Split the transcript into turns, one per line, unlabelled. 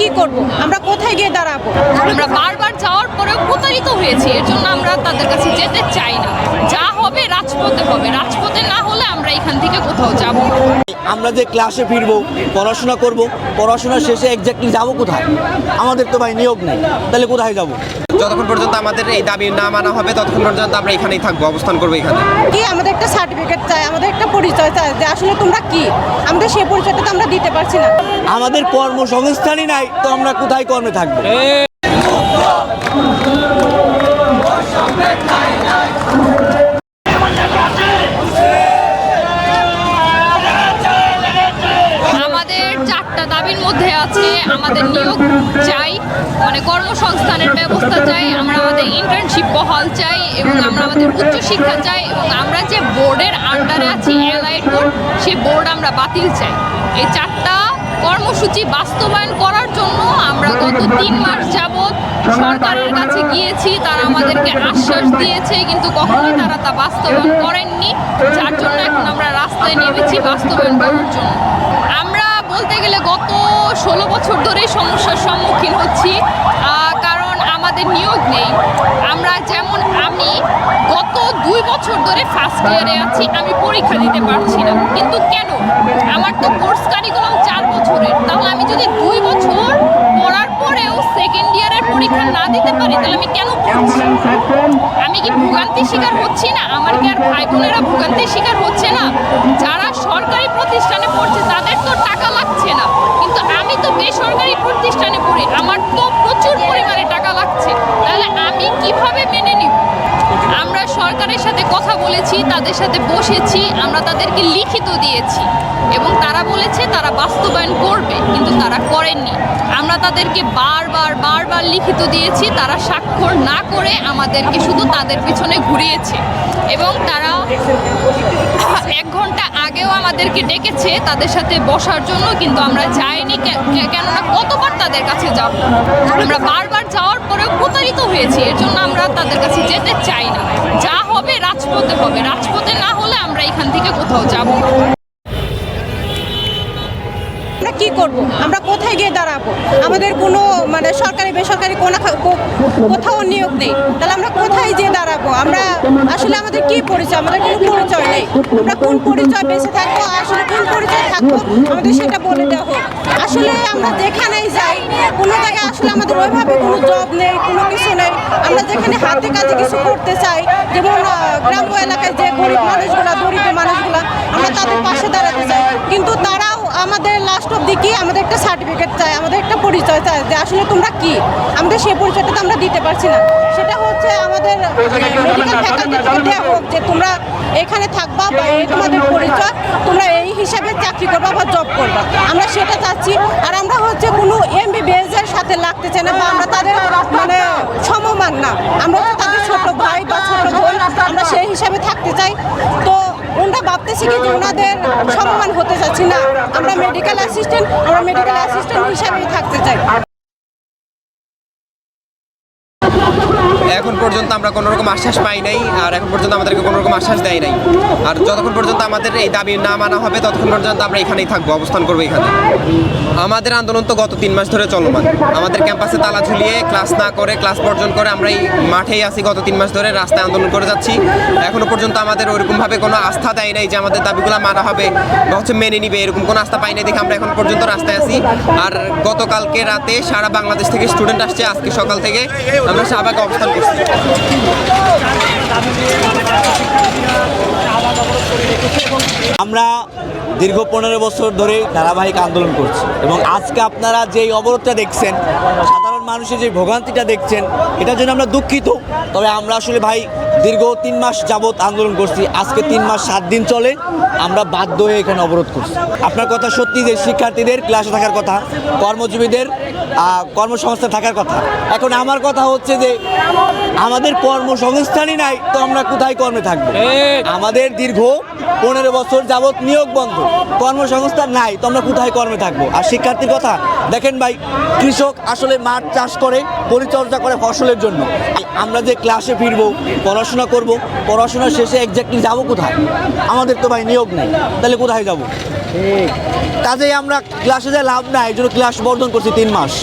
কি করব? আমরা কোথায় গিয়ে দাঁড়াবো?
আমরা বারবার যাওয়ার পরেও প্রতারিত হয়েছি, এর জন্য আমরা তাদের কাছে যেতে চাই না। যা হবে রাজপথে হবে, রাজপথে না হলে আমরা এখান থেকে কোথাও যাব না।
আমরা যে ক্লাসে ফিরবো, পড়াশোনা করব, পড়াশোনা শেষে এক্স্যাক্টলি যাবো কোথায়? আমাদের তো ভাই নিয়োগ নেই, তাহলে কোথায় যাব?
যতক্ষণ পর্যন্ত আমাদের এই দাবি না মানা হবে ততক্ষণ পর্যন্ত আমরা এখানেই থাকবো, অবস্থান করবো এখানে।
কি আমাদের একটা সার্টিফিকেট চাই, আমাদের একটা পরিচয় চাই যে আসলে তোমরা কি। আমাদের সেই পরিচয়টা তো আমরা দিতে পারছি না।
আমাদের কর্মসংস্থানই নাই, তো আমরা কোথায় কর্মে থাকবো?
আমাদের 4টা দাবির মধ্যে আছে আমাদের নিয়োগ চাই, মানে কর্মসংস্থানের ব্যবস্থা চাই, আমরা আমাদের ইন্টার্নশিপ বহাল চাই এবং আমরা আমাদের উচ্চশিক্ষা চাই এবং আমরা যে বোর্ডের আন্ডারে আছি এলাইড বোর্ড, সেই বোর্ড আমরা বাতিল চাই। এই 4টা কর্মসূচি বাস্তবায়ন করার জন্য আমরা গত 3 মাস যাবৎ সরকারের কাছে গিয়েছি, তারা আমাদেরকে আশ্বাস দিয়েছে কিন্তু কখনোই তারা তা বাস্তবায়ন করেননি, যার জন্য এখন আমরা রাস্তায় নেমেছি বাস্তবায়ন করার জন্য। আমরা বলতে গেলে গত 16 বছর ধরেই সমস্যার সম্মুখীন হচ্ছি, কারণ আমাদের নিয়োগ নেই। আমরা যেমন আমি গত 2 বছর ধরে ফার্স্ট ইয়ারে আছি, আমি পরীক্ষা দিতে পারছি না, কিন্তু কেন? আমার তো কোর্স কারিকুলাম 4 বছরের, তাহলে আমি যদি 2 বছর পড়ার পরেও সেকেন্ড ইয়ারের পরীক্ষা না দিতে পারি তাহলে আমি কেন পড়ছি? আমি কি ভোগান্তির শিকার হচ্ছি না? আমার কি আর ভাই বোনেরা ভোগান্তির শিকার হচ্ছে না? যারা সরকারি প্রতিষ্ঠানে পড়ছে তাদের তো টাকা লাগছে না, কিন্তু আমি তো বেসরকারি প্রতিষ্ঠানে পড়ি, আমার তো প্রচুর পরিমাণে টাকা লাগছে, তাহলে আমি কিভাবে মেনে নিব? আমরা সরকারের সাথে কথা বলেছি, তাদের সাথে বসেছি, আমরা তাদেরকে লিখিত দিয়েছি এবং তারা বলেছে তারা বাস্তবায়ন করবে, কিন্তু তারা করেননি। আমরা তাদেরকে বারবার লিখিত দিয়েছি, তারা স্বাক্ষর না করে আমাদেরকে শুধু তাদের পিছনে ঘুরিয়েছে এবং তারা 1 ঘন্টা আগেও আমাদেরকে ডেকেছে তাদের সাথে বসার জন্য, কিন্তু আমরা যাইনি। কেননা কতবার তাদের কাছে যাব? আমরা বারবার যাওয়ার পরেও প্রতারিত হয়েছি, এর জন্য আমরা তাদের কাছে যেতে চাই না। যা হবে রাজপথে হবে, রাজপথে না হলে আমরা এখান থেকে কোথাও যাব না।
আমরা কি করব? আমরা কোথায় গিয়ে দাঁড়াবো? আমাদের কোনো মানে সরকারি বেসরকারি কোথাও নিয়োগ নেই, তাহলে আমরা কোথায় গিয়ে দাঁড়াবো? আমরা আসলে আমাদের কি পরিচয়? আমাদের কোনো পরিচয় নেই। আমরা কোন পরিচয় বেঁচে থাকবো, আসলে কোন পরিচয় থাকবো আমাদের সেটা বলে দেওয়া হোক। আসলে আমরা যেখানেই যাই কোনো জায়গায় আসলে আমাদের ওইভাবে কোনো জব নেই, কোনো কিছু নেই। আমরা যেখানে হাতে কাজে কিছু করতে চাই, যেমন গ্রাম্য এলাকায় যে গরিব মানুষগুলা, দরিদ্র মানুষগুলা, আমরা তাদের পাশে দাঁড়াতে চাই, কিন্তু তারাও আমাদের লাস্ট অব্দি কি আমাদের একটা সার্টিফিকেট চাই, আমাদের একটা পরিচয় চাই যে আসলে তোমরা কি। আমাদের সেই পরিচয়টা তো আমরা দিতে পারছি না। সেটা হচ্ছে আমাদের মেডিকেল ফ্যাকাল্টি থেকে দেওয়া হোক যে তোমরা এখানে থাকবা বা এই তোমাদের পরিচয়, তোমরা এই হিসাবে চাকরি করবা বা জব করবা, আমরা সেটা চাচ্ছি। আর আমরা হচ্ছে কোনো MBBS এর সাথে লাগতে চাই না বা আমরা তাদের মানে সমমান না, আমরা তো তাদের ছোট ভাই বা ছোট বোন, আমরা সেই হিসাবে থাকতে চাই। তো ওনারা ভাবতেছি কি যে ওনাদের সমমান হতে চাচ্ছি না, আমরা মেডিকেল অ্যাসিস্ট্যান্ট হিসাবেই থাকতে চাই।
এখন পর্যন্ত আমরা কোনো রকম আশ্বাস পাই নাই, আর এখন পর্যন্ত আমাদেরকে কোনো রকম আশ্বাস দেয় নাই। আর যতক্ষণ পর্যন্ত আমাদের এই দাবি না মানা হবে ততক্ষণ পর্যন্ত আমরা এখানেই থাকবো, অবস্থান করবো এখানে। আমাদের আন্দোলন তো গত 3 মাস ধরে চলমান। আমাদের ক্যাম্পাসে তালা ঝুলিয়ে ক্লাস না করে, ক্লাস বর্জন করে আমরা এই মাঠেই আছি গত 3 মাস ধরে, রাস্তায় আন্দোলন করে যাচ্ছি। এখনো পর্যন্ত আমাদের ওইরকমভাবে কোনো আস্থা দেয় নাই যে আমাদের দাবিগুলো মানা হবে বা মেনে নিবে, এরকম কোনো আস্থা পাই নাই দেখে আমরা এখন পর্যন্ত রাস্তায় আছি। আর গতকালকে রাতে সারা বাংলাদেশ থেকে স্টুডেন্ট আসছে, আজকে সকাল থেকে আমরা শাহবাগে অবস্থান করছি।
আমরা দীর্ঘ 15 বছর ধরে ধারাবাহিক আন্দোলন করছি এবং আজকে আপনারা যেই অবরোধটা দেখছেন, সাধারণ মানুষের যে ভোগান্তিটা দেখছেন, এটার জন্য আমরা দুঃখিত। তবে আমরা আসলে ভাই দীর্ঘ 3 মাস যাবৎ আন্দোলন করছি, আজকে 3 মাস 7 দিন চলে, আমরা বাধ্য হয়ে এখানে অবরোধ করছি। আপনার কথা সত্যি যে শিক্ষার্থীদের ক্লাসে থাকার কথা, কর্মজীবীদের কর্মসংস্থান থাকার কথা। এখন আমার কথা হচ্ছে যে আমাদের কর্মসংস্থানই নাই, তো আমরা কোথায় কর্মে থাকবো? আমাদের দীর্ঘ 15 বছর যাবৎ নিয়োগ বন্ধ, কর্মসংস্থান নাই, তো আমরা কোথায় কর্মে থাকবো? আর শিক্ষার্থীর কথা দেখেন ভাই, কৃষক আসলে মাঠ চাষ করে, পরিচর্যা করে ফসলের জন্য। আমরা যে ক্লাসে ফিরবো, পড়াশোনা করব, পড়াশোনা শেষে এক্স্যাক্টলি যাবো কোথায়? আমাদের তো ভাই নিয়োগ নেই, তাহলে কোথায় যাব? কাজেই আমরা ক্লাসে যা লাভ নাই এই জন্য ক্লাস বর্জন করছি 3 মাস।